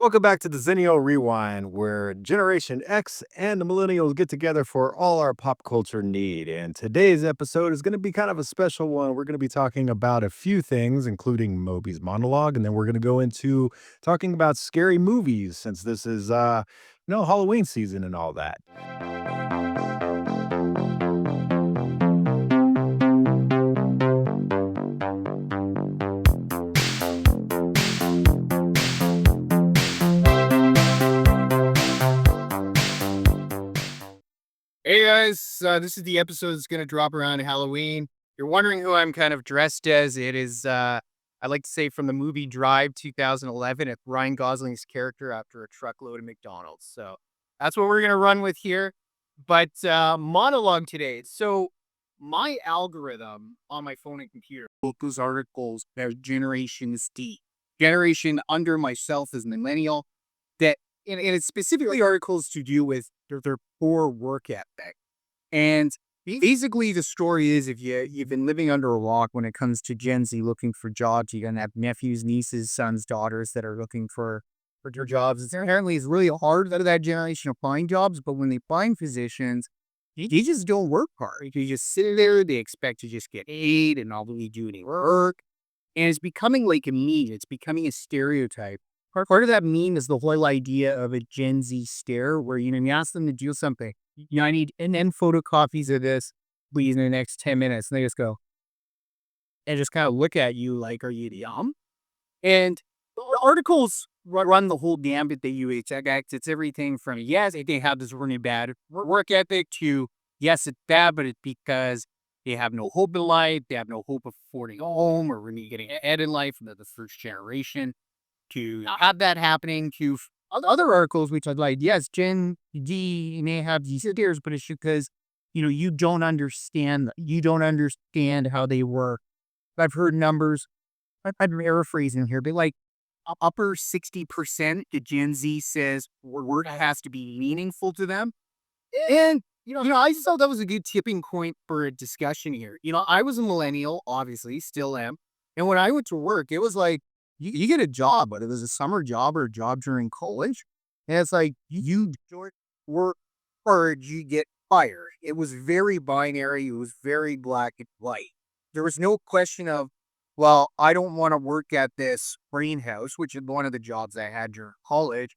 Welcome back to the Xennial Rewind, where Generation X and the Millennials get together for all our pop culture need. And today's episode is going to be kind of a special one. We're going to be talking about a few things, including Moby's monologue, and then we're going to go into talking about scary movies, since this is Halloween season and all that. Hey guys, this is the episode that's going to drop around Halloween. You're wondering who I'm kind of dressed as. It is, I like to say, from the movie Drive 2011. It's Ryan Gosling's character after a truckload of McDonald's. So that's what we're going to run with here. But monologue today. So my algorithm on my phone and computer those articles about Generation Z, generation under myself as millennial, that and it's specifically articles to do with their poor work ethic. And basically, the story is if you've been living under a rock when it comes to Gen Z looking for jobs, you're gonna have nephews, nieces, sons, daughters that are looking for their jobs. Apparently, it's really hard out of that generation to find jobs, but when they find positions, they just don't work hard. You just sit there, they expect to just get paid and not really do any work. And it's becoming like a meme. It's becoming a stereotype. Part of that meme is the whole idea of a Gen Z stare, where you ask them to do something. I need and photocopies of this, please, in the next 10 minutes. And they just go and just kind of look at you like, are you dumb? And the articles run the whole gambit that you expect. It's everything from, yes, they have this really bad work ethic, to, yes, it's bad, but it's because they have no hope in life. They have no hope of affording a home or really getting ahead in life from the first generation, to have that happening to other articles, which I'd like, yes, Gen D may have these scares, but it's because, you don't understand, how they work. I've heard numbers, I'm paraphrasing here, but like upper 60% the Gen Z says work has to be meaningful to them. And, I just thought that was a good tipping point for a discussion here. I was a millennial, obviously, still am. And when I went to work, it was like, you get a job, but it was a summer job or a job during college. And it's like, you don't work hard, you get fired. It was very binary. It was very black and white. There was no question of, well, I don't want to work at this greenhouse, which is one of the jobs I had during college,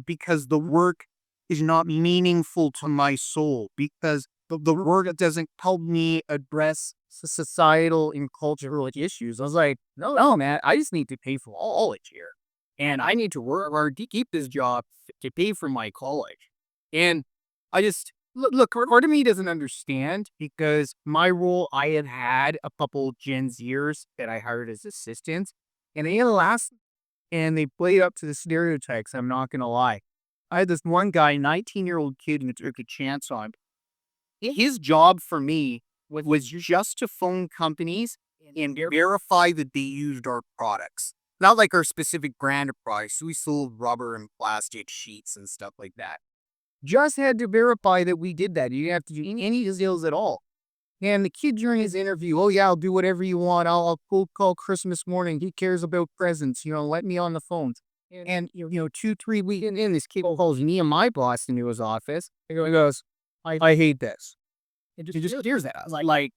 because the work is not meaningful to my soul, because the work doesn't help me address societal and cultural issues. I was like, no, man, I just need to pay for college here. And I need to work hard to keep this job to pay for my college. And I just, look, part of me doesn't understand, because my role, I had a couple Gen Zers that I hired as assistants, and they last, and they played up to the stereotypes. I'm not going to lie. I had this one guy, 19-year-old kid, who took a chance on. His job for me was just to phone companies and verify that they used our products. Not like our specific brand of products. We sold rubber and plastic sheets and stuff like that. Just had to verify that we did that. You didn't have to do any sales at all. And the kid during his interview, oh yeah, I'll do whatever you want. I'll cold call Christmas morning. He cares about presents. Let me on the phone. And 2-3 weeks in, this kid calls me and my boss into his office. He goes, I hate this. It just stares at us. Like,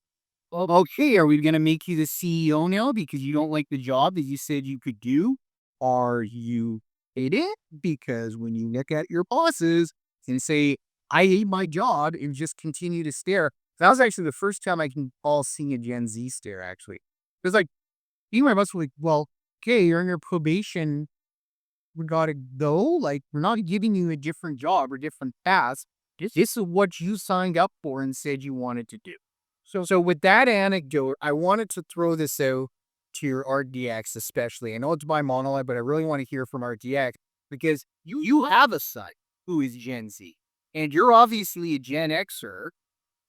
okay, are we going to make you the CEO now because you don't like the job that you said you could do? Are you hate it? Because when you look at your bosses and say, I hate my job, and just continue to stare. That was actually the first time I can recall seeing a Gen Z stare, actually. It was like, my boss was like, well, okay, you're in your probation. We gotta go. Like, we're not giving you a different job or different task. This is what you signed up for and said you wanted to do. So with that anecdote, I wanted to throw this out to your RDX especially. I know it's my monologue, but I really want to hear from RDX, because you have a son who is Gen Z, and you're obviously a Gen Xer,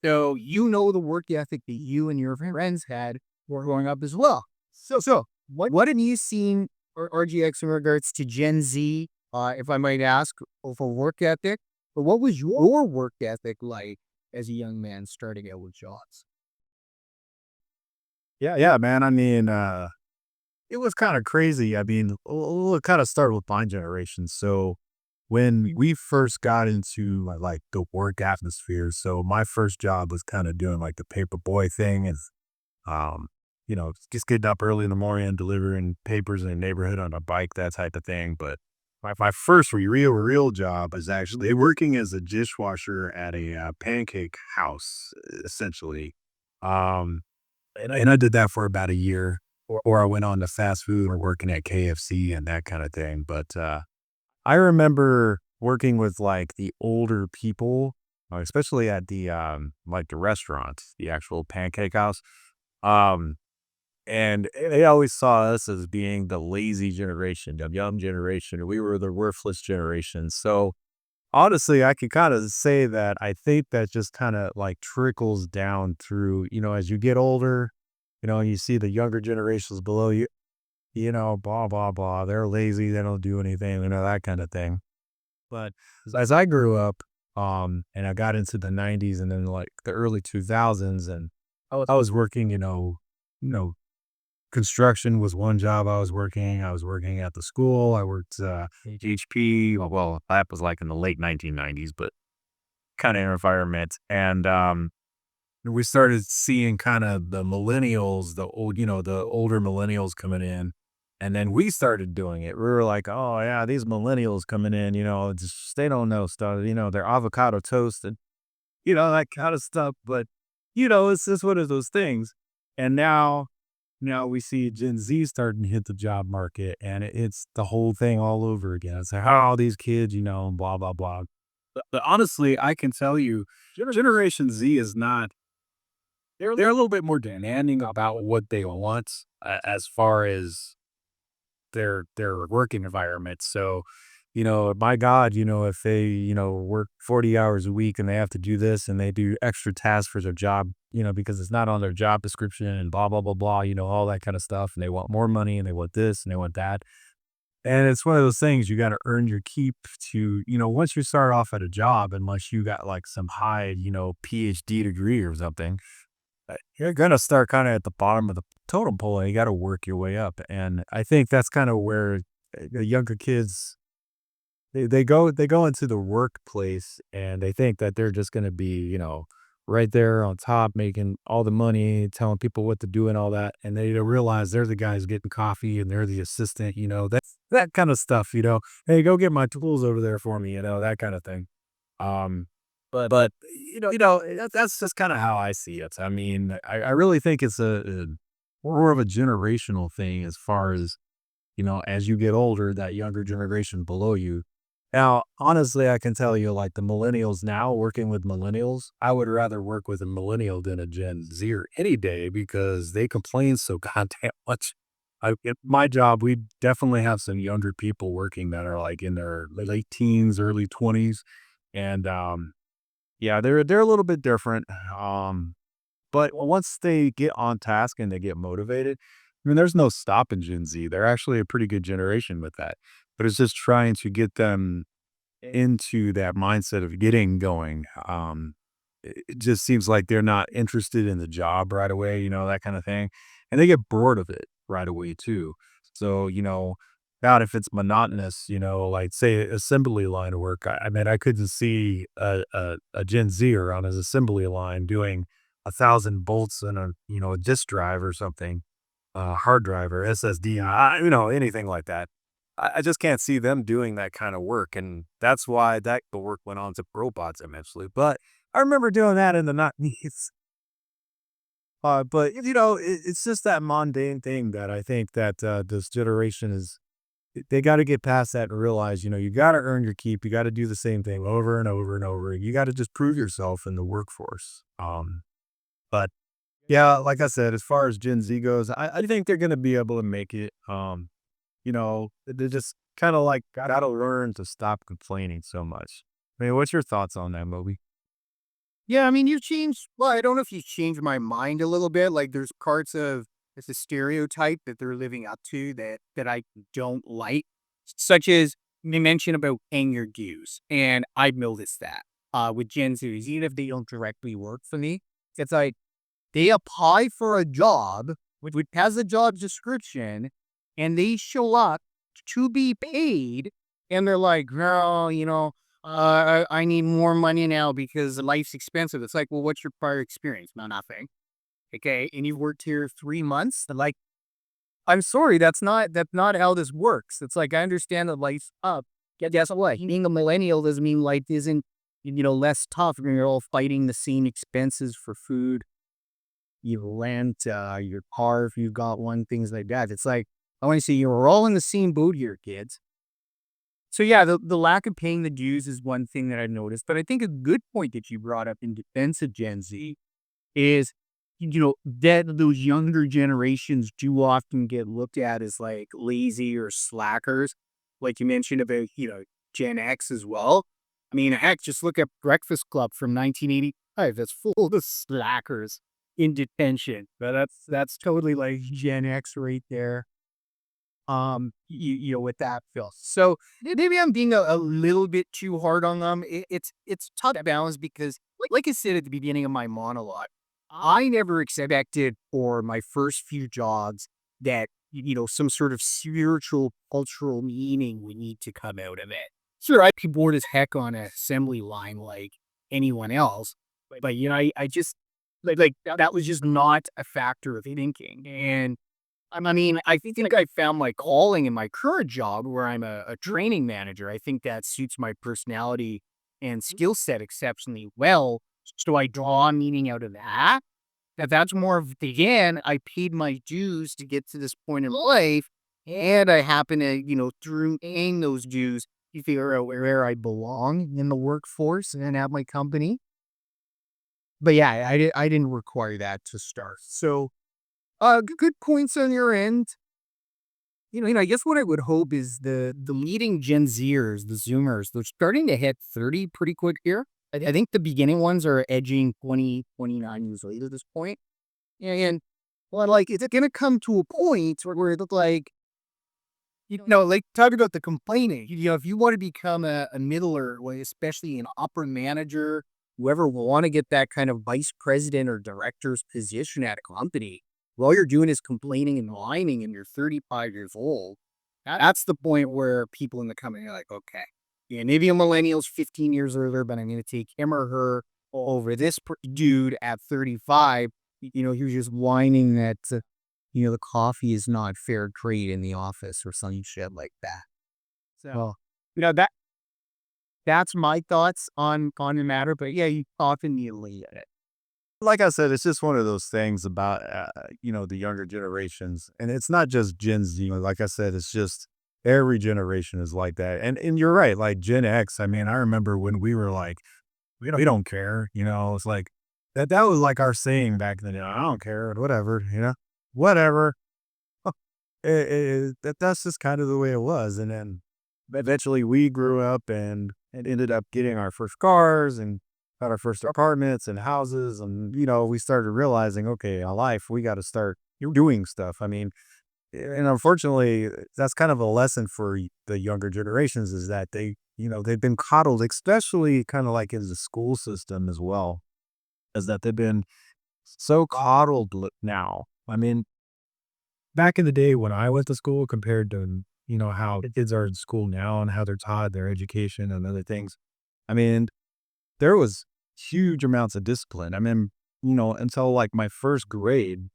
so you know the work ethic that you and your friends had growing up as well. So what have you seen, or RGX, in regards to Gen Z, if I might ask, for work ethic? But what was your work ethic like as a young man starting out with jobs? Yeah, man. I mean, it was kind of crazy. I mean, we'll kind of start with my generation. So when we first got into like the work atmosphere, so my first job was kind of doing like the paper boy thing and um, just getting up early in the morning and delivering papers in the neighborhood on a bike, that type of thing. But my first real job is actually working as a dishwasher at a pancake house, essentially. Um, and I did that for about a year, or I went on to fast food or working at KFC and that kind of thing. But I remember working with like the older people, especially at the like the restaurant, the actual pancake house. Um, and they always saw us as being the lazy generation, the young generation. We were the worthless generation. So honestly, I could kind of say that I think that just kind of like trickles down through, as you get older, you see the younger generations below you, blah, blah, blah. They're lazy. They don't do anything, that kind of thing. But as I grew up, and I got into the 90s and then like the early 2000s, and I was working, you know, construction was one job I was working. I was working at the school. I worked HP. Well, that was like in the late 1990s, but kind of environment. And we started seeing kind of the millennials, the older millennials coming in. And then we started doing it. We were like, oh, yeah, these millennials coming in, they don't know stuff, they're avocado toast and, that kind of stuff. But, it's just one of those things. And now we see Gen Z starting to hit the job market and it's the whole thing all over again. It's like, oh, these kids, blah, blah, blah. But honestly, I can tell you, Generation Z is not, they're a little bit more demanding about what they want as far as their working environment. So, my God, if they, work 40 hours a week and they have to do this and they do extra tasks for their job, because it's not on their job description and blah, blah, blah, blah, all that kind of stuff. And they want more money and they want this and they want that. And it's one of those things you got to earn your keep to, once you start off at a job, unless you got like some high, PhD degree or something, you're gonna start kinda at the bottom of the totem pole, and you gotta work your way up, and I think that's kinda where, the younger kids, they go into the workplace, and they think that they're just gonna be, right there on top, making all the money, telling people what to do and all that, and they don't realize they're the guys getting coffee, and they're the assistant, that kinda stuff, "Hey, go get my tools over there for me," that kinda thing. Um, but that's just kinda how I see it. I mean, I really think it's a more of a generational thing as far as, as you get older, that younger generation below you. Now, honestly, I can tell you, like, the millennials now, working with millennials, I would rather work with a millennial than a Gen Zer any day because they complain so goddamn much. In my job, we definitely have some younger people working that are, like, in their late teens, early 20s, and, yeah, they're a little bit different, but once they get on task and they get motivated, I mean, there's no stopping Gen Z. They're actually a pretty good generation with that, but it's just trying to get them into that mindset of getting going. It just seems like they're not interested in the job right away, that kind of thing, and they get bored of it right away too. So, God, if it's monotonous, like say assembly line work, I mean, I couldn't see a Gen Zer on his assembly line doing 1,000 bolts in a disk drive or something, hard drive or SSD, anything like that. I just can't see them doing that kind of work, and that's why that the work went on to robots eventually. But I remember doing that in the 90s. But it's just that mundane thing that I think that this generation is. They got to get past that and realize, you got to earn your keep. You got to do the same thing over and over and over. You got to just prove yourself in the workforce. But yeah, like I said, as far as Gen Z goes, I think they're going to be able to make it. They just kind of like got to learn to stop complaining so much. I mean, what's your thoughts on that, Moby? Yeah, I mean, you changed. Well, I don't know if you changed my mind a little bit. Like, there's parts of it's a stereotype that they're living up to that I don't like, such as you mentioned about paying your dues, and I've noticed that with Gen Zs, even if they don't directly work for me, it's like they apply for a job which has a job description, and they show up to be paid, and they're like, "No, I need more money now because life's expensive." It's like, well, what's your prior experience? No, nothing. Okay, and you've worked here 3 months. They're like, I'm sorry, that's not how this works. It's like I understand that life's up. Guess what? Being a millennial doesn't mean life isn't less tough. You're all fighting the same expenses for food, your rent, your car if you've got one, things like that. It's like I want to say you're all in the same boat here, kids. So yeah, the lack of paying the dues is one thing that I noticed. But I think a good point that you brought up in defense of Gen Z is, that those younger generations do often get looked at as like lazy or slackers. Like you mentioned about, Gen X as well. I mean, heck, just look at Breakfast Club from 1985. That's full of slackers in detention. But that's totally like Gen X right there. With that Phil. So maybe I'm being a little bit too hard on them. It's tough to balance because, like I said at the beginning of my monologue, I never expected for my first few jobs that some sort of spiritual cultural meaning would need to come out of it. Sure, I'd be bored as heck on an assembly line like anyone else, but I just like that was just not a factor of thinking. And I mean, I think I found my calling in my current job where I'm a training manager. I think that suits my personality and skill set exceptionally well. So I draw meaning out of that. That's more of, again, I paid my dues to get to this point in life. And I happen to, through paying those dues, you figure out where I belong in the workforce and at my company. But yeah, I didn't require that to start. So good points on your end. I guess what I would hope is the leading Gen Zers, the Zoomers, they're starting to hit 30 pretty quick here. I think the beginning ones are edging 20, 29 years old at this point. And well, like, it's going to come to a point where it's like, like talk about the complaining. If you want to become a middler, like, especially an upper manager, whoever will want to get that kind of vice president or director's position at a company, all you're doing is complaining and whining and you're 35 years old. That's the point where people in the company are like, okay, yeah, maybe a millennial's 15 years older, but I'm going to take him or her over this dude at 35. He was just whining that, the coffee is not fair trade in the office or some shit like that. So, that's my thoughts on the matter. But yeah, you often need to lead it. Like I said, it's just one of those things about, the younger generations. And it's not just Gen Z. Like I said, it's just every generation is like that. And you're right. Like Gen X, I mean, I remember when we were like, we don't care. It's like that was like our saying back then. I don't care, whatever, whatever. That's just kind of the way it was. And then eventually we grew up and ended up getting our first cars and got our first apartments and houses. And, we started realizing, okay, in life, we got to start doing stuff. I mean, and unfortunately, that's kind of a lesson for the younger generations is that they've been coddled, especially kind of like in the school system as well, is that they've been so coddled now. I mean, back in the day when I went to school compared to, how kids are in school now and how they're taught their education and other things. I mean, there was huge amounts of discipline. I mean, until like my first grade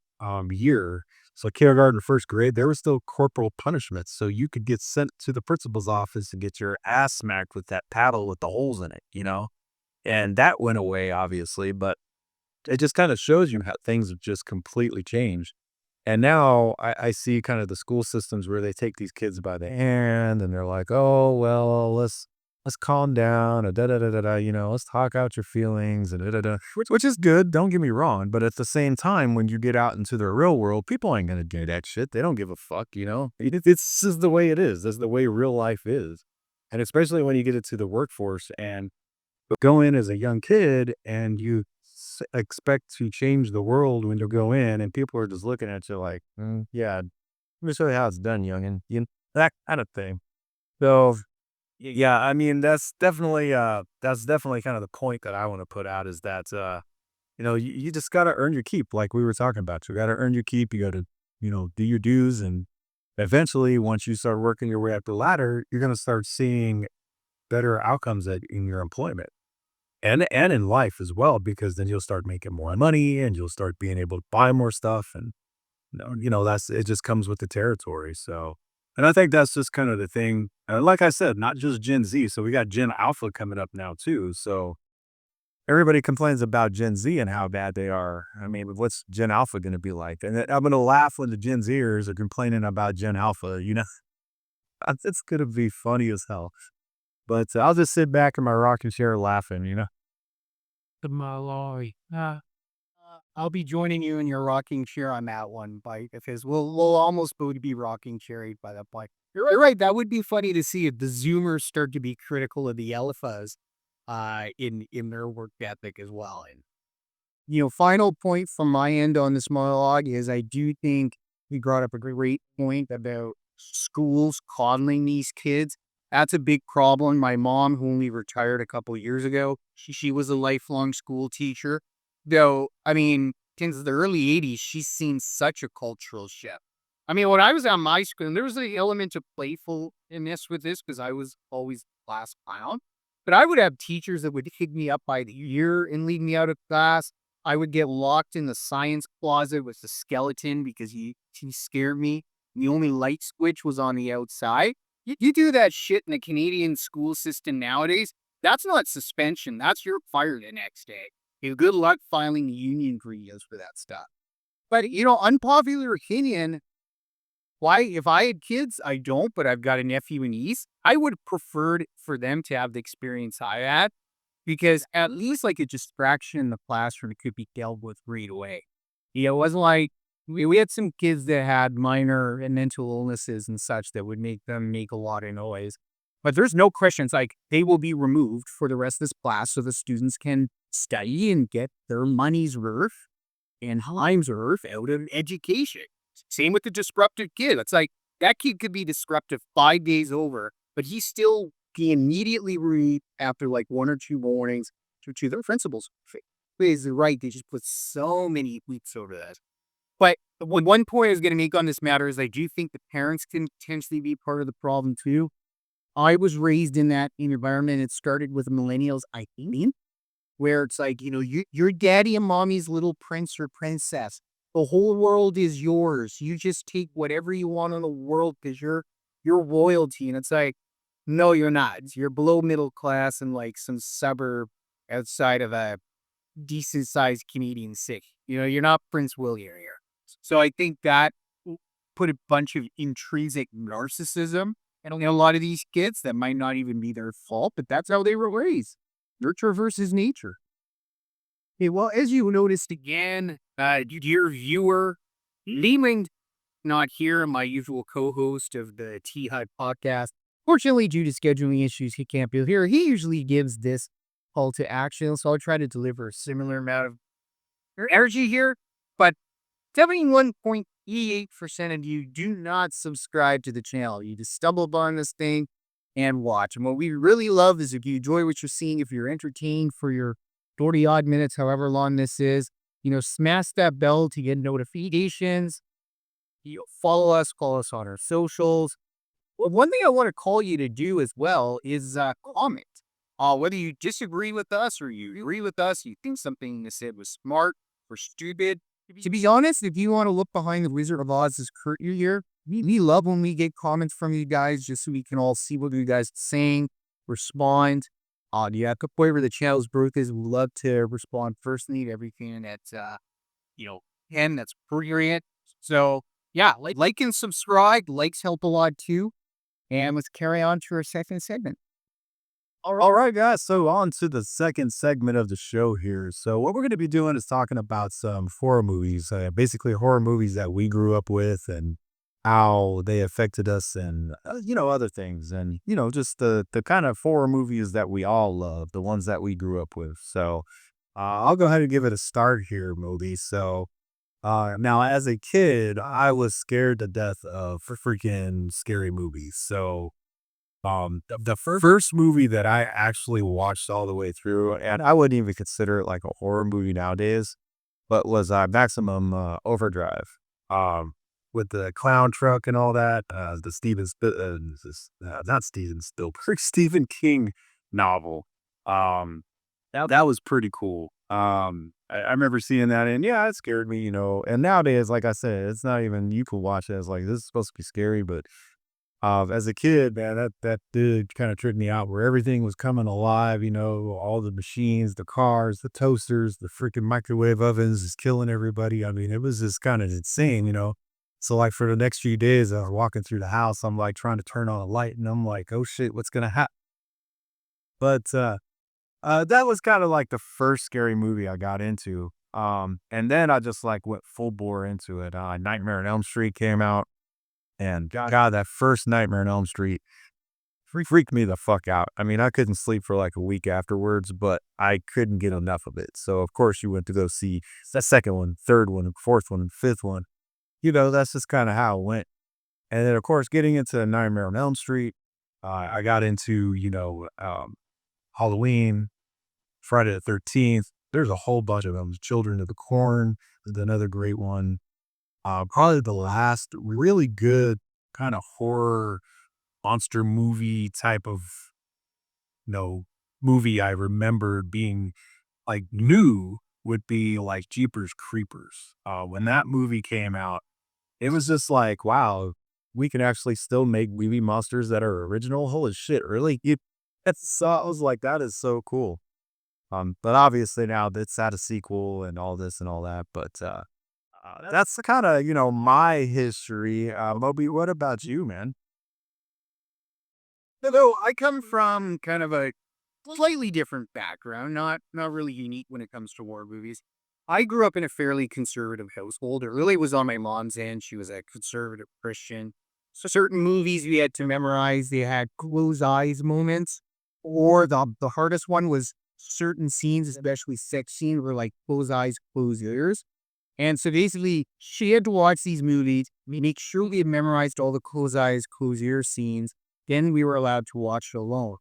year, so kindergarten, first grade, there was still corporal punishments. So you could get sent to the principal's office and get your ass smacked with that paddle with the holes in it. And that went away, obviously, but it just kind of shows you how things have just completely changed. And now I see kind of the school systems where they take these kids by the hand and they're like, oh, well, let's calm down, da da da da da, let's talk out your feelings and da da da, which is good. Don't get me wrong. But at the same time, when you get out into the real world, people ain't going to do that shit. They don't give a fuck, It's just the way it is. That's the way real life is. And especially when you get into the workforce and go in as a young kid and you expect to change the world when you go in and people are just looking at you like, yeah, let me show you how it's done, youngin. That kind of thing. So yeah, I mean, that's definitely kind of the point that I want to put out is that, you just got to earn your keep. Like we were talking about, you got to earn your keep. You got to, do your dues and eventually, once you start working your way up the ladder, you're going to start seeing better outcomes in your employment and in life as well, because then you'll start making more money and you'll start being able to buy more stuff. And, that's it just comes with the territory. So, and I think that's just kind of the thing. Like I said, not just Gen Z. So we got Gen Alpha coming up now too. So everybody complains about Gen Z and how bad they are. I mean, what's Gen Alpha going to be like? And I'm going to laugh when the Gen Zers are complaining about Gen Alpha. It's going to be funny as hell. But I'll just sit back in my rocking chair laughing. The monologue. I'll be joining you in your rocking chair on that one, Bite, because we'll almost both be rocking cherry by that point. You're right. That would be funny to see if the Zoomers start to be critical of the alphas, in their work ethic as well. And final point from my end on this monologue is I do think we brought up a great point about schools coddling these kids. That's a big problem. My mom, who only retired a couple years ago, she was a lifelong school teacher. Though, I mean, since the early 80s, she's seen such a cultural shift. I mean, when I was at my school, and there was an element of playfulness with this because I was always the class clown. But I would have teachers that would pick me up by the ear and lead me out of class. I would get locked in the science closet with the skeleton because he scared me. The only light switch was on the outside. You do that shit in the Canadian school system nowadays, that's not suspension. That's you're fired the next day. Good luck filing union grievance for that stuff. But, unpopular opinion, why, if I had kids, I don't, but I've got a nephew and niece, I would have preferred for them to have the experience I had because at least like a distraction in the classroom could be dealt with right away. It wasn't like we had some kids that had minor and mental illnesses and such that would make them make a lot of noise. But there's no questions like they will be removed for the rest of this class so the students can study and get their money's worth and time's worth out of education. Same with the disruptive kid. It's like that kid could be disruptive 5 days over, but he's still be immediately read after like one or two warnings to their principals. Is right. They just put so many weeks over that. But one point I was going to make on this matter is I do think the parents can potentially be part of the problem too. I was raised in that environment. It started with millennials, I think, where it's like, your daddy and mommy's little prince or princess. The whole world is yours. You just take whatever you want in the world because you're royalty. And it's like, no, you're not. You're below middle class in like some suburb outside of a decent sized Canadian city. You're not Prince William here. So I think that put a bunch of intrinsic narcissism and a lot of these kids that might not even be their fault, but that's how they were raised. Nurture versus nature. Okay, well, as you noticed again, dear viewer, Leland, not here, my usual co-host of the T Hut podcast. Fortunately, due to scheduling issues, he can't be here. He usually gives this call to action, so I'll try to deliver a similar amount of energy here. But 71.88% of you do not subscribe to the channel. You just stumble upon this thing and watch. And what we really love is if you enjoy what you're seeing, if you're entertained for your 40 odd minutes, however long this is, smash that bell to get notifications. Follow us, call us on our socials. Well, one thing I want to call you to do as well is comment. Whether you disagree with us or you agree with us, you think something we said was smart or stupid. To be honest, if you want to look behind the Wizard of Oz's curtain here, we love when we get comments from you guys just so we can all see what you guys are saying, respond. Yeah, whatever the channel's growth is, we love to respond personally to everything that's, that's brilliant. So, yeah, like and subscribe. Likes help a lot too. And let's carry on to our second segment. All right, guys. So on to the second segment of the show here. So what we're going to be doing is talking about some horror movies, basically horror movies that we grew up with and how they affected us and, other things. And, just the kind of horror movies that we all love, the ones that we grew up with. So I'll go ahead and give it a start here, Moby. So now as a kid, I was scared to death of freaking scary movies. So the first movie that I actually watched all the way through, and I wouldn't even consider it like a horror movie nowadays, but was Maximum Overdrive. with the clown truck and all that. The not Steven Spielberg, Stephen King novel. That was pretty cool. I remember seeing that, and yeah, it scared me, you know. And nowadays, like I said, it's not even you can watch it as like this is supposed to be scary, but as a kid, man, that did kind of trip me out where everything was coming alive, you know, all the machines, the cars, the toasters, the freaking microwave ovens is killing everybody. I mean, it was just kind of insane, you know. So like for the next few days, I was walking through the house, I'm like trying to turn on a light and I'm like, oh shit, what's gonna happen? But that was kind of like the first scary movie I got into. And then I just like went full bore into it. Nightmare on Elm Street came out. And God, that first Nightmare on Elm Street freaked me the fuck out. I mean, I couldn't sleep for like a week afterwards, but I couldn't get enough of it. So of course you went to go see the second one, third one, fourth one, and fifth one. You know, that's just kind of how it went. And then of course getting into Nightmare on Elm Street, I got into, Halloween, Friday the 13th. There's a whole bunch of them. Children of the Corn is another great one. Probably the last really good kind of horror monster movie type of, you know, movie I remember being like new would be like Jeepers Creepers. When that movie came out, it was just like, wow, we can actually still make movie monsters that are original. Holy shit, really? I was like, that is so cool. But obviously now that's had a sequel and all this and all that. But that's kind of, you know, my history. Moby, what about you, man? Although I come from kind of a slightly different background, not really unique when it comes to war movies. I grew up in a fairly conservative household. It really was on my mom's end. She was a conservative Christian. So certain movies we had to memorize. They had close eyes moments, or the hardest one was certain scenes, especially sex scenes, were like close eyes, close ears. And so basically, she had to watch these movies. We make sure we had memorized all the close eyes, close ear scenes. Then we were allowed to watch it alone.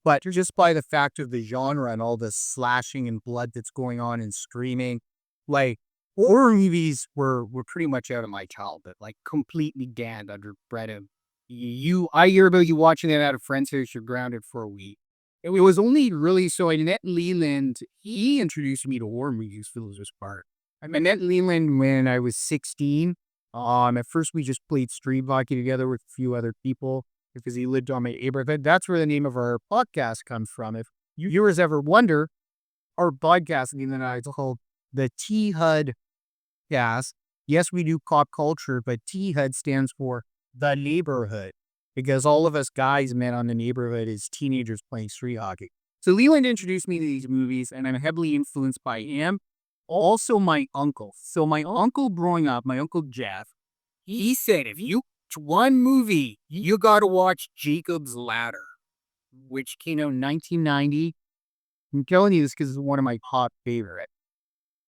But just by the fact of the genre and all the slashing and blood that's going on and screaming, like horror movies were pretty much out of my childhood, like completely banned under Brett. I hear about you watching that at a friend's house, you're grounded for a week. It was only really so I met Leland. He introduced me to horror movies for the most part. I met Leland when I was 16. At first we just played Street Hockey together with a few other people because he lived on my neighborhood. That's where the name of our podcast comes from. If you viewers ever wonder, our podcast, Leland and I, is called the T HUD cast. Yes, we do pop culture, but T HUD stands for the neighborhood because all of us guys met on the neighborhood as teenagers playing street hockey. So Leland introduced me to these movies, and I'm heavily influenced by him. Also, my uncle. So my uncle growing up, my uncle Jeff, he said, if you watch one movie, you got to watch Jacob's Ladder, which came out in 1990. I'm telling you this because it's one of my top favorite.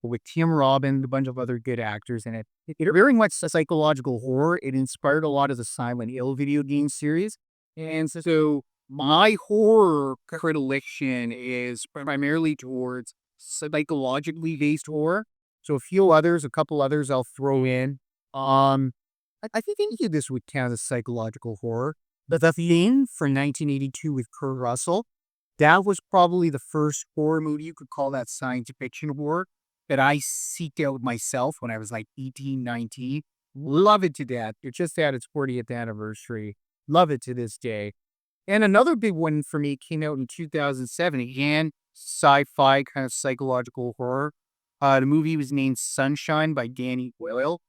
With Tim Robbins, a bunch of other good actors in it. It very much a psychological horror. It inspired a lot of the Silent Hill video game series. And so my horror predilection is primarily towards psychologically based horror. So a couple others I'll throw in. I think any of this would count as psychological horror. But The Thing from 1982 with Kurt Russell, that was probably the first horror movie you could call that science fiction horror that I seeked out myself when I was like 18, 19. Love it to death. It just had its 40th anniversary. Love it to this day. And another big one for me came out in 2007. Again, sci-fi kind of psychological horror. The movie was named Sunshine by Danny Boyle.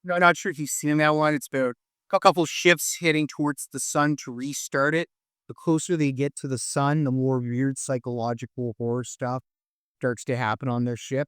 No, I'm not sure if you've seen that one. It's about a couple ships heading towards the sun to restart it. The closer they get to the sun, the more weird psychological horror stuff starts to happen on their ship.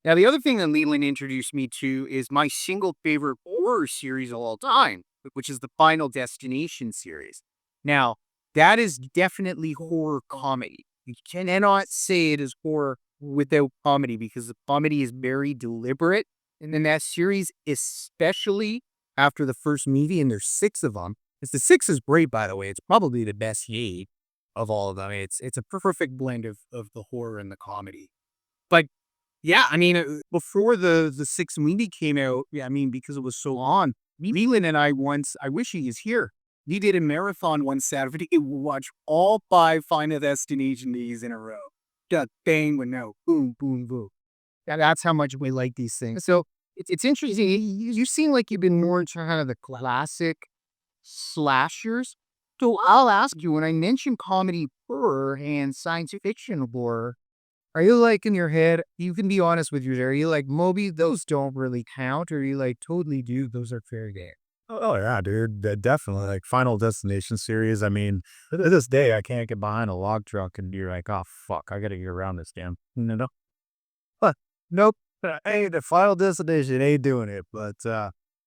Now, the other thing that Leland introduced me to is my single favorite horror series of all time, which is the Final Destination series. Now, that is definitely horror comedy. You cannot say it is horror without comedy because the comedy is very deliberate. And then that series, especially after the first movie, and there's 6 of them. The 6 is great, by the way. It's probably the best yet of all of them. It's a perfect blend of the horror and the comedy. But yeah, I mean, before the 6th movie came out, yeah, I mean, because it was so on, Leland and I once, I wish he is here. We did a marathon one Saturday. We watched all 5 Final Destination days in a row. Just bang with no boom, boom, boom. That's how much we like these things. So it's interesting. You seem like you've been more into kind of the classic slashers. So I'll ask you, when I mention comedy horror and science fiction horror, are you like in your head, you can be honest with you there, are you like, Moby, those don't really count? Or are you like, totally do, those are fair game? Yeah, dude. Definitely. Like Final Destination series. I mean, to this day, I can't get behind a log truck and be like, oh, fuck, I got to get around this damn. No. Huh, nope. Hey, the Final Destination ain't doing it. But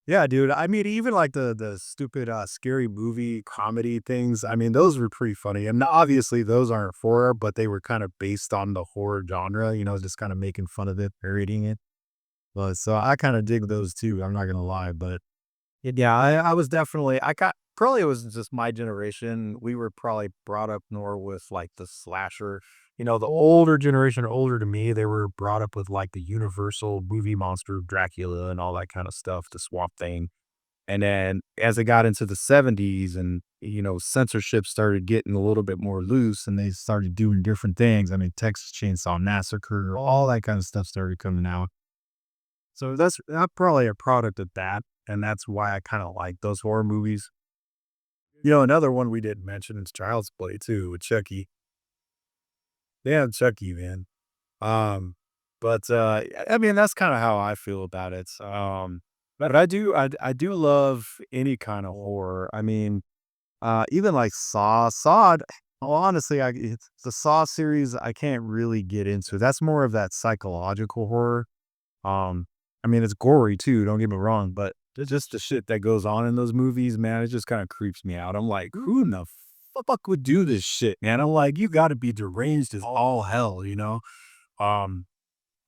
yeah, dude. I mean, even like the stupid scary movie comedy things. I mean, those were pretty funny. And obviously, those aren't horror, but they were kind of based on the horror genre. Just kind of making fun of it, parodying it. But so I kind of dig those too. I'm not gonna lie, but yeah, I was definitely I got probably it was just my generation. We were probably brought up more with like the slasher. The older generation, older to me, they were brought up with like the Universal movie monster, Dracula, and all that kind of stuff, the Swamp Thing. And then as it got into the 70s and censorship started getting a little bit more loose and they started doing different things. I mean, Texas Chainsaw Massacre, all that kind of stuff started coming out. So that's probably a product of that, and that's why I kinda like those horror movies. Another one we didn't mention is Child's Play too with Chucky. Damn Chucky, man. Um, but, I mean, that's kinda how I feel about it. But I do love any kind of horror. I mean, even like Saw, well, honestly, it's the Saw series I can't really get into. That's more of that psychological horror. Um, I mean, it's gory too, don't get me wrong, but just the shit that goes on in those movies, man, it just kinda creeps me out. I'm like, "Who in the fuck would do this shit, man?" I'm like, "You gotta be deranged as all hell," you know? Um,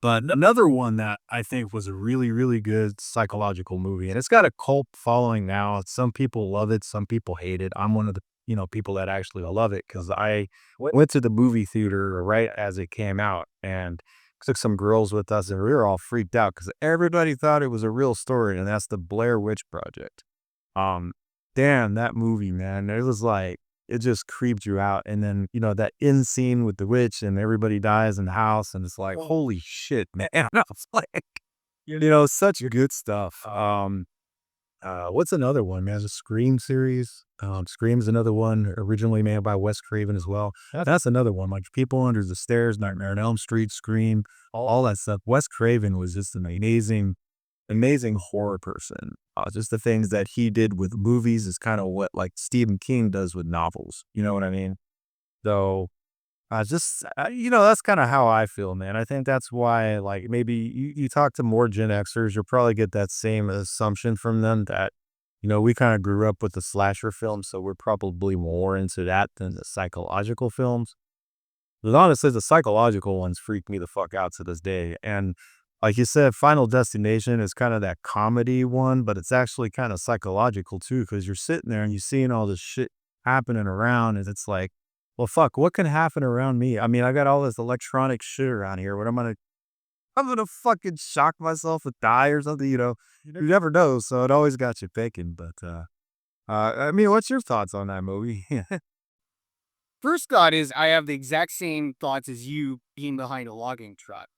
but another one that I think was a really, really good psychological movie, and it's got a cult following now. Some people love it, some people hate it. I'm one of the, people that actually love it because I went to the movie theater right as it came out and took some girls with us, and we were all freaked out because everybody thought it was a real story, and that's the Blair Witch Project. Um, damn, that movie, man, it was like it just creeped you out, and then, that end scene with the witch and everybody dies in the house, and it's like, "Holy shit, man." I was like, such good stuff. What's another one, man? The Scream series. Scream's another one originally made by Wes Craven as well. That's another one, like People Under the Stairs, Nightmare on Elm Street, Scream, all that stuff. Wes Craven was just an amazing horror person. Just the things that he did with movies is kind of what like Stephen King does with novels. You know what I mean? So that's kind of how I feel, man. I think that's why, like, maybe you talk to more Gen Xers, you'll probably get that same assumption from them that, we kind of grew up with the slasher films, so we're probably more into that than the psychological films. But honestly, the psychological ones freak me the fuck out to this day. And like you said, Final Destination is kind of that comedy one, but it's actually kind of psychological too, because you're sitting there and you're seeing all this shit happening around, and it's like, well, fuck, what can happen around me? I mean, I got all this electronic shit around here. I'm gonna fucking shock myself and die or something, You never know. So it always got you thinking. But I mean, what's your thoughts on that movie? First thought is I have the exact same thoughts as you being behind a logging truck.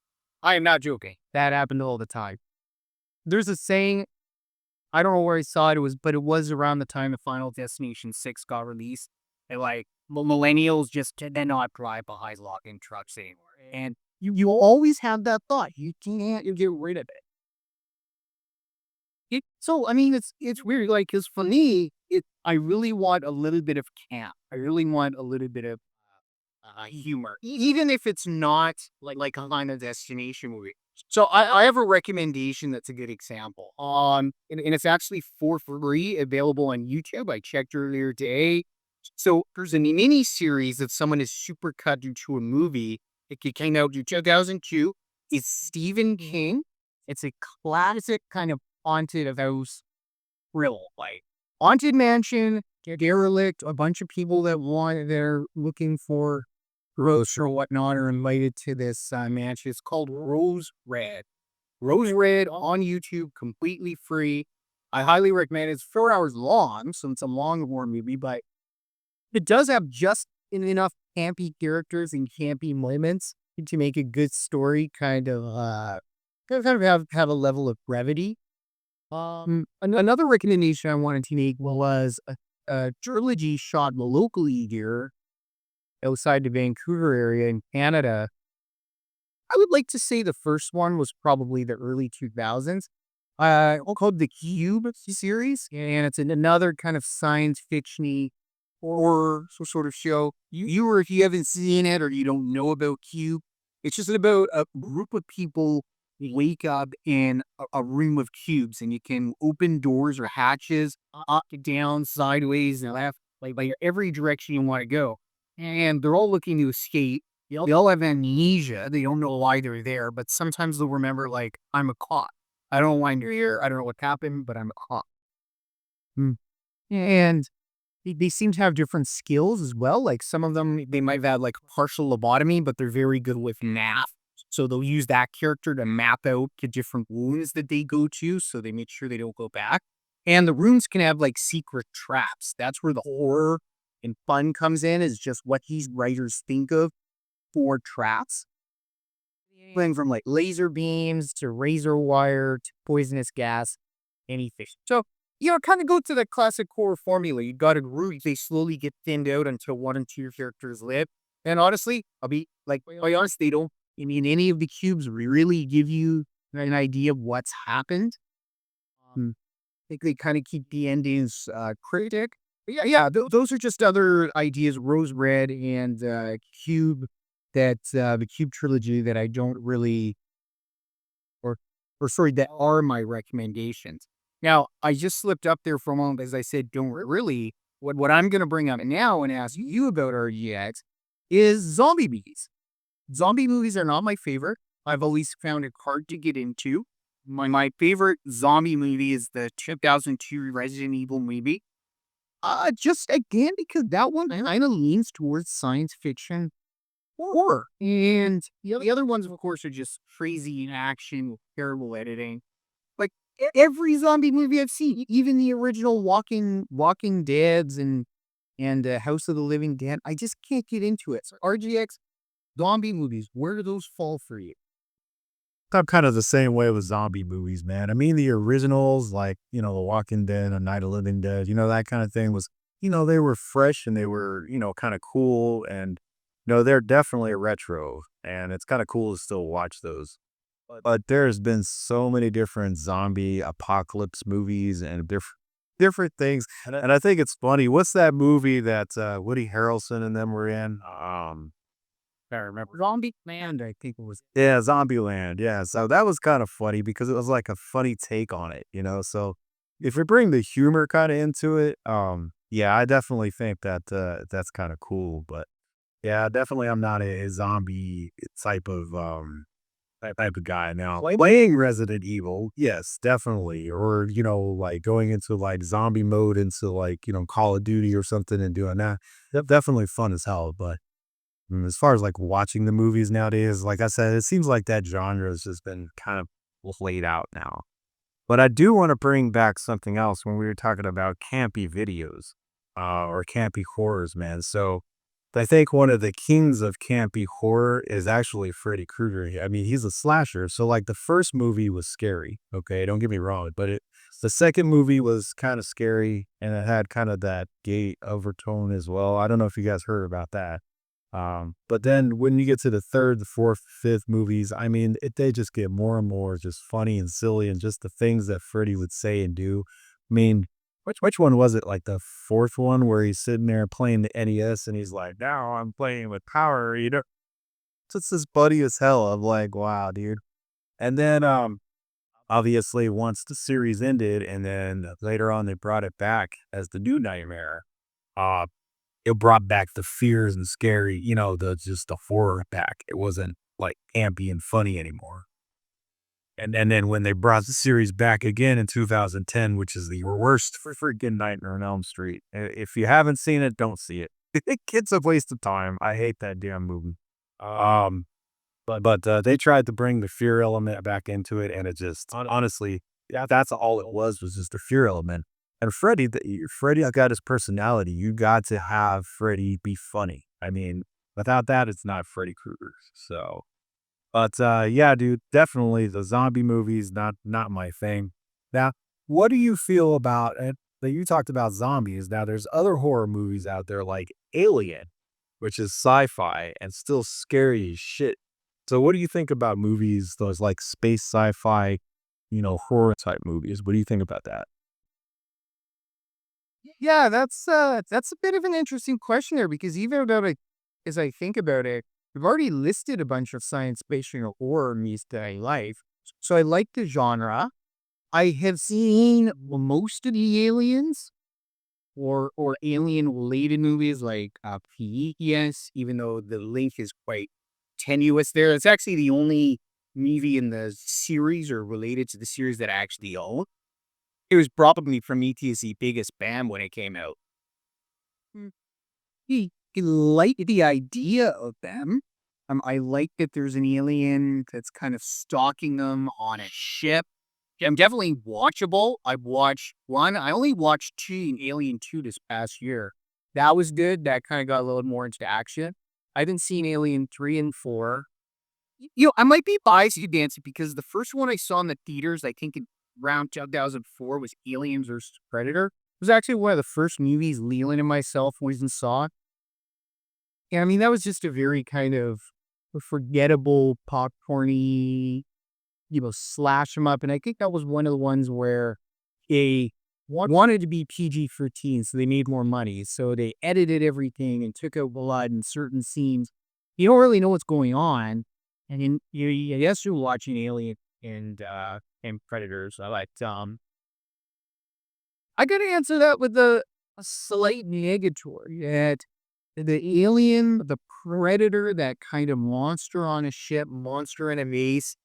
I am not joking. That happened all the time. There's a saying, I don't know where I saw it, but it was around the time the Final Destination 6 got released. And like millennials just cannot drive behind logging trucks anymore. And you always have that thought. You can't get rid of it. So I mean, it's weird. Like, cause for me, I really want a little bit of camp. I really want a little bit of humor, even if it's not like a Final Destination movie. So I have a recommendation that's a good example. And it's actually for free, available on YouTube. I checked earlier today. So there's a mini series that someone has super cut into a movie. It came out in 2002. It's Stephen King. It's a classic kind of haunted house thrill, like haunted mansion, derelict, a bunch of people they're looking for ghosts or whatnot are invited to this mansion. It's called Rose Red. Rose Red on YouTube, completely free. I highly recommend it. It's 4 hours long, so it's a long horror movie, but it does have just enough campy characters and campy moments to make a good story kind of have a level of brevity. Another recommendation I wanted to make was a trilogy shot locally here outside the Vancouver area in Canada. I would like to say the first one was probably the early 2000s. Called the Cube series, and it's another kind of science fiction-y horror sort of show. Or if you haven't seen it or you don't know about Cube, it's just about a group of people wake up in a room of cubes, and you can open doors or hatches up, down, sideways, and left, like every direction you want to go. And they're all looking to escape. They all have amnesia. They don't know why they're there, but sometimes they'll remember, like, I'm a cop. I don't know why you're here. I don't know what happened, but I'm a cop. And they seem to have different skills as well. Like some of them, they might have had like partial lobotomy, but they're very good with math. So they'll use that character to map out the different rooms that they go to. So they make sure they don't go back. And the rooms can have like secret traps. That's where the horror and fun comes in, is just what these writers think of for traps. Thing from like laser beams to razor wire to poisonous gas, anything. So, kind of go to the classic horror formula. You got a group, they slowly get thinned out until one and two characters live. And honestly, I'll be like, quite honest, they don't, any of the cubes really give you an idea of what's happened. I think they kind of keep the endings cryptic. But those are just other ideas, Rose Red and Cube, that the Cube trilogy that I don't really, or sorry, that are my recommendations. Now, I just slipped up there for a moment, as I said, don't really. What I'm going to bring up now and ask you about RGX is zombie movies. Zombie movies are not my favorite. I've always found it hard to get into. My favorite zombie movie is the 2002 Resident Evil movie. Just again, because that one kind of leans towards science fiction horror. And the other ones, of course, are just crazy in action with terrible editing. Like every zombie movie I've seen, even the original Walking Deads and House of the Living Dead, I just can't get into it. So RGX zombie movies, where do those fall for you? I'm kind of the same way with zombie movies, man. I mean, the originals, like, The Walking Dead and Night of the Living Dead, that kind of thing was, they were fresh and they were, kind of cool. And, they're definitely retro. And it's kind of cool to still watch those. But there's been so many different zombie apocalypse movies and different things. And I think it's funny. What's that movie that Woody Harrelson and them were in? I remember Zombie Land, I think it was. Yeah, Zombieland. Yeah, so that was kind of funny because it was like a funny take on it, So if we bring the humor kind of into it, yeah, I definitely think that that's kind of cool. But yeah, definitely, I'm not a zombie type of guy now. Playing Resident Evil, yes, definitely, or like going into like zombie mode into like Call of Duty or something and doing that. Definitely fun as hell, but. As far as like watching the movies nowadays, like I said, it seems like that genre has just been kind of played out now. But I do want to bring back something else when we were talking about campy videos or campy horrors, man. So I think one of the kings of campy horror is actually Freddy Krueger. I mean, he's a slasher. So like the first movie was scary. Okay, don't get me wrong, but the second movie was kind of scary and it had kind of that gay overtone as well. I don't know if you guys heard about that. But then when you get to the third, the fourth, fifth movies, I mean, they just get more and more just funny and silly and just the things that Freddy would say and do. I mean, which one was it? Like the fourth one where he's sitting there playing the NES and he's like, now I'm playing with power, It's just buddy as hell. I'm like, wow, dude. And then, obviously once the series ended and then later on they brought it back as the new Nightmare, uh, it brought back the fears and scary, just the horror back. It wasn't like campy and funny anymore. And then when they brought the series back again in 2010, which is the worst for freaking Nightmare on Elm Street. If you haven't seen it, don't see it. It's a waste of time. I hate that damn movie. But they tried to bring the fear element back into it, and it just honestly, Yeah, that's all it was just a fear element. And Freddy got his personality. You got to have Freddy be funny. I mean, without that, it's not Freddy Krueger. So, but yeah, dude, definitely the zombie movies not my thing. Now, what do you feel about it? That you talked about zombies. Now, there's other horror movies out there like Alien, which is sci-fi and still scary as shit. So, what do you think about movies, those like space sci-fi, horror type movies? What do you think about that? Yeah, that's a bit of an interesting question there because even about it, as I think about it, we've already listed a bunch of science fiction or horror movies that I like. So I like the genre. I have seen most of the aliens or alien related movies like Prometheus, even though the link is quite tenuous there. It's actually the only movie in the series or related to the series that I actually own. It was probably Prometheus' biggest bam when it came out. Mm. I like the idea of them. I like that there's an alien that's kind of stalking them on a ship. I'm definitely watchable. I've watched one. I only watched two in Alien 2 this past year. That was good. That kind of got a little more into action. I haven't seen Alien 3 and 4. I might be biased to Dancy because the first one I saw in the theaters, I think in around 2004, was Aliens vs. Predator. It was actually one of the first movies Leland and myself went and saw. And I mean, that was just a very kind of forgettable, popcorny, slash them up. And I think that was one of the ones where they wanted to be PG-13, so they made more money. So they edited everything and took out blood in certain scenes. You don't really know what's going on. And then yes, you're watching Alien and Predators. I gotta answer that with a slight negatory that the alien, the predator, that kind of monster on a ship, monster in a vase,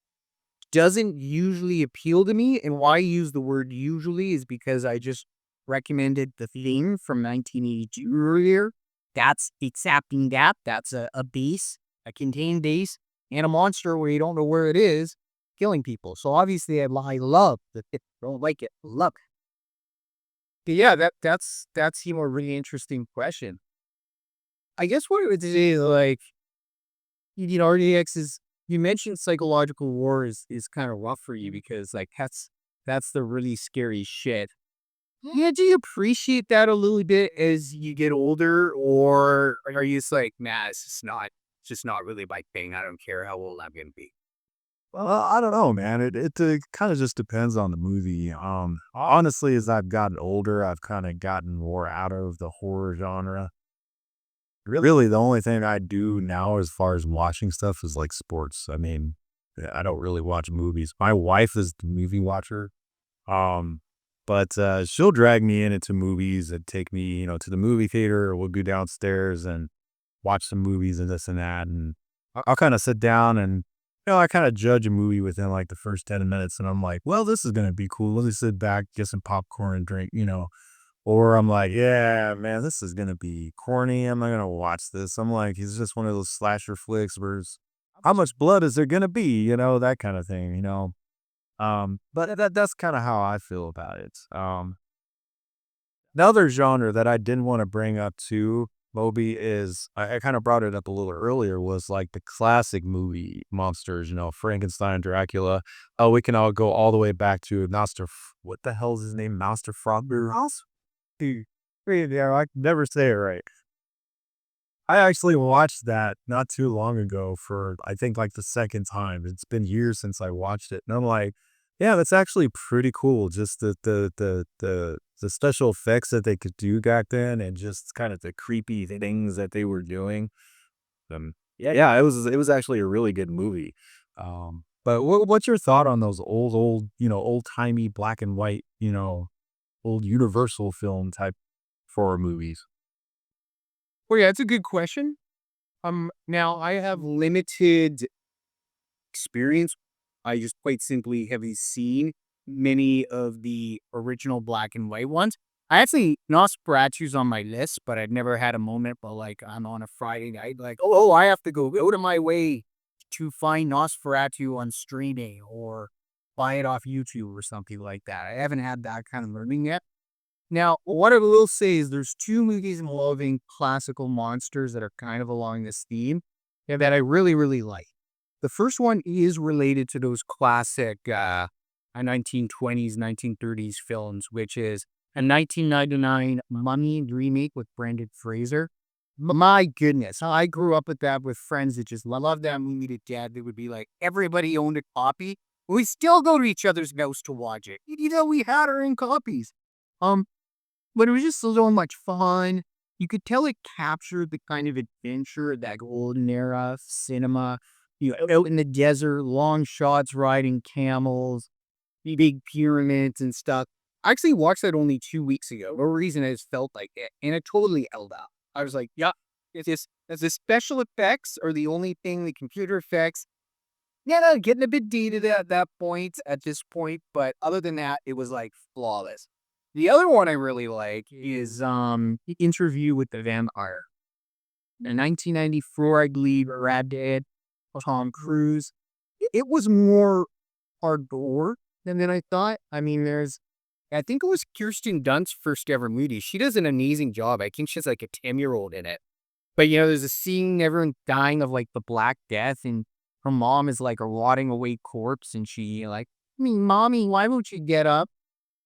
doesn't usually appeal to me. And why I use the word usually is because I just recommended The Thing from 1982 earlier. That's accepting that. That's a base, a contained base, and a monster where you don't know where it is, killing people. So obviously I love the thing. Don't like it. Love it. But yeah, that's a really interesting question. I guess what I would say, like, RDX is, you mentioned psychological war is kind of rough for you because like that's the really scary shit. Yeah, do you appreciate that a little bit as you get older, or are you just like, nah, it's just not really my thing. I don't care how old I'm gonna be. Well, I don't know, man. It kind of just depends on the movie. Honestly, as I've gotten older, I've kind of gotten more out of the horror genre. Really, the only thing I do now as far as watching stuff is like sports. I mean, I don't really watch movies. My wife is the movie watcher. Um, but she'll drag me into movies and take me, to the movie theater, or we'll go downstairs and watch some movies and this and that. And I'll kind of sit down and, I kind of judge a movie within like the first 10 minutes. And I'm like, well, this is going to be cool. Let me sit back, get some popcorn and drink. Or I'm like, yeah, man, this is gonna be corny. I'm not gonna watch this. I'm like, it's just one of those slasher flicks where how much blood is there gonna be? That kind of thing. But that's kind of how I feel about it. Another genre that I didn't want to bring up too, Moby, is I kind of brought it up a little earlier, was like the classic movie monsters, Frankenstein, Dracula. Oh, we can all go all the way back to Master. What the hell is his name? Master Frog. Dude, yeah, I can never say it right. I actually watched that not too long ago for, I think, like the second time. It's been years since I watched it, and I'm like, yeah, that's actually pretty cool. Just the special effects that they could do back then, and just kind of the creepy things that they were doing. Yeah, it was actually a really good movie. But what's your thought on those old, old timey black and white, old Universal film type horror movies? Well, yeah, it's a good question. Now I have limited experience. I just quite simply haven't seen many of the original black and white ones. I actually Nosferatu's on my list, but I've never had a moment. But like I'm on a Friday night, like I have to go out of my way to find Nosferatu on streaming, or buy it off YouTube or something like that. I haven't had that kind of learning yet. Now, what I will say is there's two movies involving classical monsters that are kind of along this theme and that I really, really like. The first one is related to those classic 1920s, 1930s films, which is a 1999 Mummy remake with Brendan Fraser. My goodness, I grew up with that with friends that just loved that movie to death. It would be like everybody owned a copy. We still go to each other's house to watch it. We had our own copies. Um, but it was just so much fun. You could tell it captured the kind of adventure of that golden era of cinema. Out in the desert, long shots riding camels, big pyramids and stuff. I actually watched that only 2 weeks ago. No reason I just felt like it. And it totally held up. I was like, yeah, it's just, as the special effects are the only thing, the computer effects, yeah, getting a bit dated at this point. But other than that, it was like flawless. The other one I really like is The Interview with the Vampire. In 1994, I believe, Brad Pitt, Tom Cruise. It was more hardcore than I thought. I mean, I think it was Kirsten Dunst's first ever movie. She does an amazing job. I think she's like a 10-year-old in it. But, there's a scene, everyone dying of like the Black Death, and her mom is like a rotting away corpse, and she like, mommy, why won't you get up?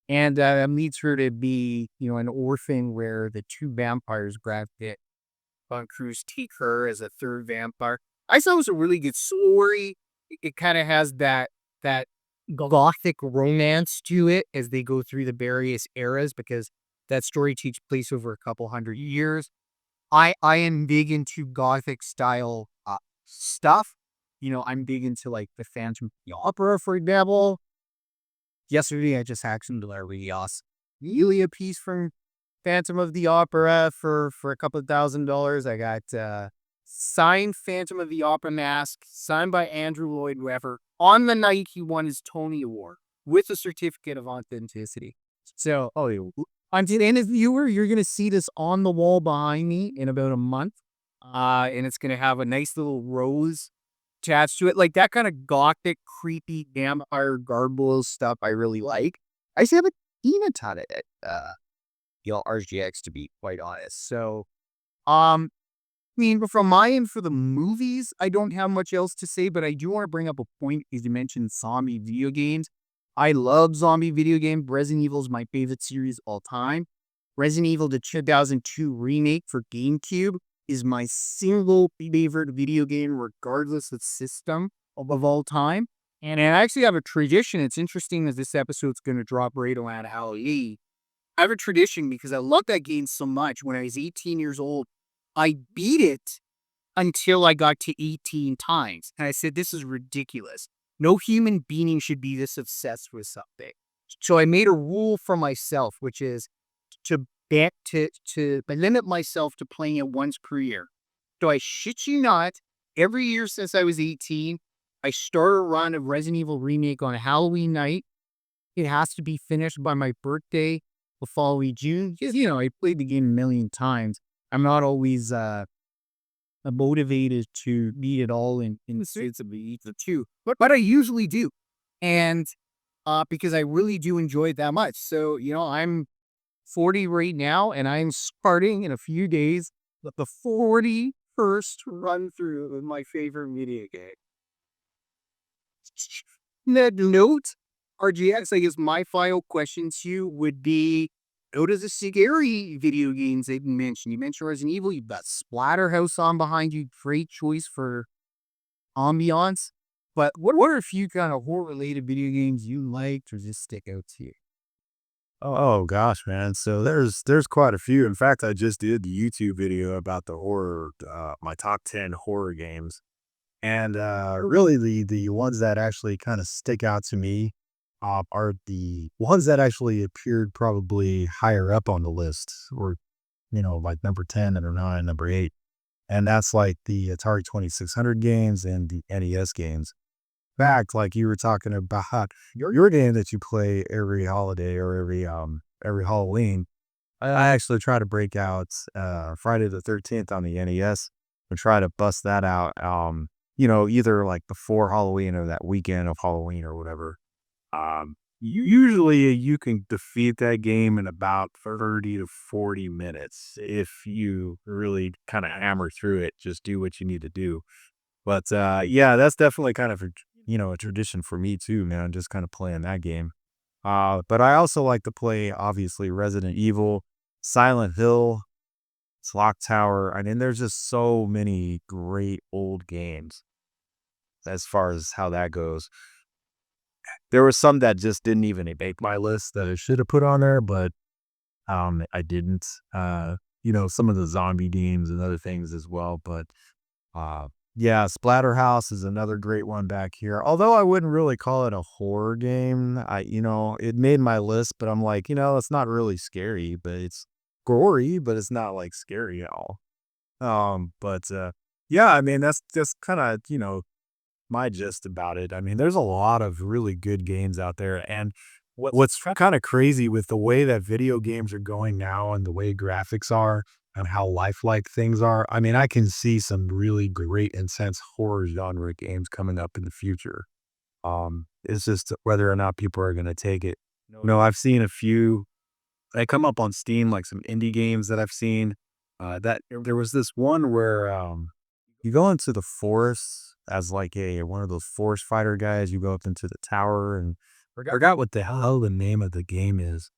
And leads her to be, an orphan where the two vampires, Brad Pitt, Tom Cruise, take her as a third vampire. I thought it was a really good story. It kind of has that gothic romance to it as they go through the various eras, because that story takes place over a couple hundred years. I am big into gothic style stuff. I'm big into like the Phantom of the Opera, for example. Yesterday, I just hacked into a piece from Phantom of the Opera for a couple of $1,000. I got signed Phantom of the Opera mask, signed by Andrew Lloyd Webber on the night he won his Tony Award with a certificate of authenticity. So, I'm the end of viewer. You're going to see this on the wall behind me in about a month. And it's going to have a nice little rose attached to it. Like that kind of gothic, creepy, vampire gargoyle stuff I really like. I just haven't seen a ton of it, RGX, to be quite honest. So, from my end for the movies, I don't have much else to say, but I do want to bring up a point because you mentioned zombie video games. I love zombie video games. Resident Evil is my favorite series of all time. Resident Evil, the 2002 remake for GameCube, is my single favorite video game, regardless of system of all time. And I actually have a tradition. It's interesting that this episode's going to drop right around Halloween. I have a tradition because I love that game so much. When I was 18 years old, I beat it until I got to 18 times. And I said, this is ridiculous. No human being should be this obsessed with something. So I made a rule for myself, which is to limit myself to playing it once per year. So I shit you not, every year since I was 18, I start a run of Resident Evil Remake on Halloween night. It has to be finished by my birthday the following June. Because, I played the game a million times. I'm not always motivated to beat it all in the states of the two. But I usually do. And because I really do enjoy it that much. So, I'm 40 right now, and I'm starting in a few days with the 41st run through of my favorite video game. That note, RGX, I guess my final question to you would be, out of the scary video games that you mentioned Resident Evil, you've got Splatterhouse on behind you, great choice for ambiance. But what are a few kind of horror-related video games you liked or just stick out to you? Oh gosh, man. So there's quite a few. In fact, I just did the YouTube video about the horror, my top 10 horror games. And really the ones that actually kind of stick out to me are the ones that actually appeared probably higher up on the list, or like number 10, number 9, number 8. And that's like the Atari 2600 games and the NES games. In fact, like you were talking about your game that you play every holiday or every Halloween. I actually try to break out Friday the 13th on the NES and try to bust that out. Either like before Halloween or that weekend of Halloween or whatever. Usually you can defeat that game in about 30 to 40 minutes if you really kind of hammer through it, just do what you need to do. But yeah, that's definitely kind of a tradition for me too, man, just kind of playing that game. But I also like to play obviously Resident Evil, Silent Hill, Clock Tower. I mean, there's just so many great old games as far as how that goes. There were some that just didn't even make my list that I should have put on there, but I didn't. Some of the zombie games and other things as well. But uh, yeah, Splatterhouse is another great one back here. Although I wouldn't really call it a horror game. It made my list, but I'm like, it's not really scary, but it's gory, but it's not like scary at all. But yeah, I mean, that's just kind of, my gist about it. I mean, there's a lot of really good games out there. And what's kind of crazy with the way that video games are going now and the way graphics are and how lifelike things are. I mean, I can see some really great, intense horror genre games coming up in the future. It's just whether or not people are going to take it. I've seen a few they come up on Steam, like some indie games that I've seen. That there was this one where you go into the forest as like a one of those forest fighter guys. You go up into the tower and forgot what the hell the name of the game is.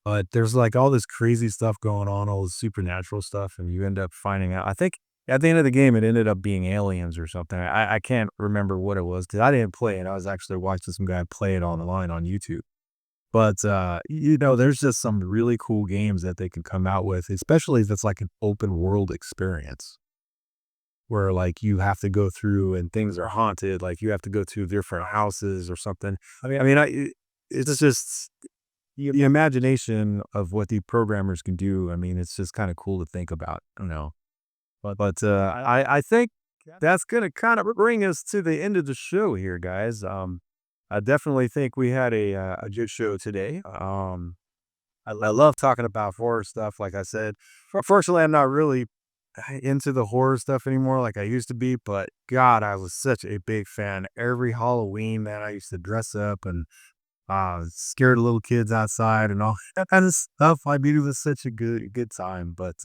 But there's like all this crazy stuff going on, all this supernatural stuff, and you end up finding out. I think at the end of the game, it ended up being aliens or something. I can't remember what it was because I didn't play it. I was actually watching some guy play it online on YouTube. But, there's just some really cool games that they can come out with, especially if it's like an open world experience where like you have to go through and things are haunted, like you have to go to different houses or something. It's just the imagination of what the programmers can do. I mean, it's just kind of cool to think about, But I think that's gonna kind of bring us to the end of the show here, guys. I definitely think we had a good show today. I love talking about horror stuff. Like I said, fortunately, I'm not really into the horror stuff anymore like I used to be. But God, I was such a big fan. Every Halloween, man, I used to dress up and scare the little kids outside and all that kind of stuff. I mean, it was such a good time. But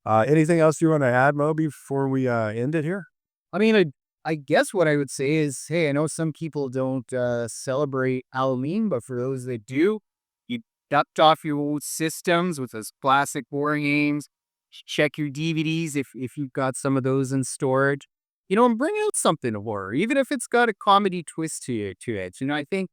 anything else you want to add, Moby, before we end it here? I mean, I guess what I would say is, hey, I know some people don't celebrate Halloween, but for those that do, you dust off your old systems with those classic boring games. Check your DVDs if you've got some of those in storage. And bring out something horror, even if it's got a comedy twist to it. I think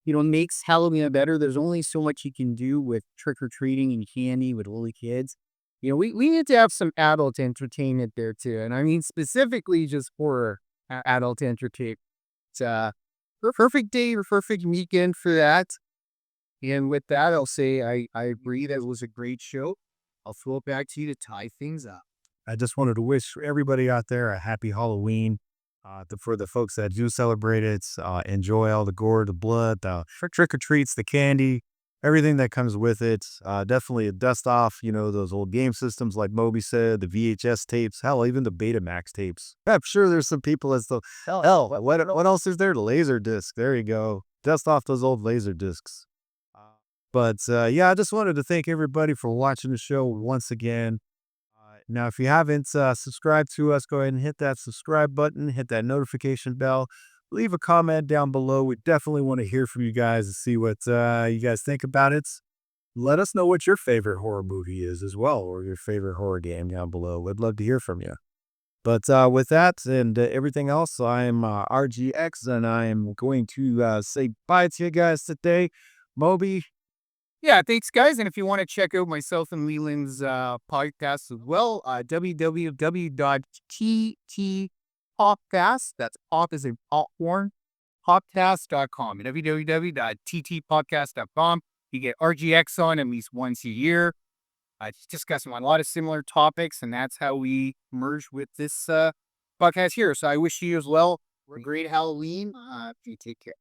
makes Halloween better. There's only so much you can do with trick or treating and candy with little kids. We need to have some adult entertainment there too. And I mean, specifically just for adult entertainment. It's perfect day or perfect weekend for that. And with that, I'll say I agree that it was a great show. I'll throw it back to you to tie things up. I just wanted to wish everybody out there a happy Halloween. For the folks that do celebrate it, enjoy all the gore, the blood, the trick or treats, the candy, everything that comes with it. Definitely a dust off, those old game systems like Moby said, the VHS tapes, hell, even the Betamax tapes. I'm sure there's some people that's the hell. What else is there? The laser disc. There you go. Dust off those old laser discs. But yeah, I just wanted to thank everybody for watching the show once again. Now, if you haven't subscribed to us, go ahead and hit that subscribe button, hit that notification bell, leave a comment down below. We definitely want to hear from you guys and see what you guys think about it. Let us know what your favorite horror movie is as well, or your favorite horror game down below. We'd love to hear from you. But with that and everything else, I'm RGX, and I am going to say bye to you guys today. Moby, Yeah, thanks, guys. And if you want to check out myself and Leland's podcast as well, www.ttpodcast, that's pop is in popcorn, podcast.com, www.ttpodcast.com. You get RGX on at least once a year. Discussing a lot of similar topics, and that's how we merge with this podcast here. So I wish you as well a great Halloween. You take care.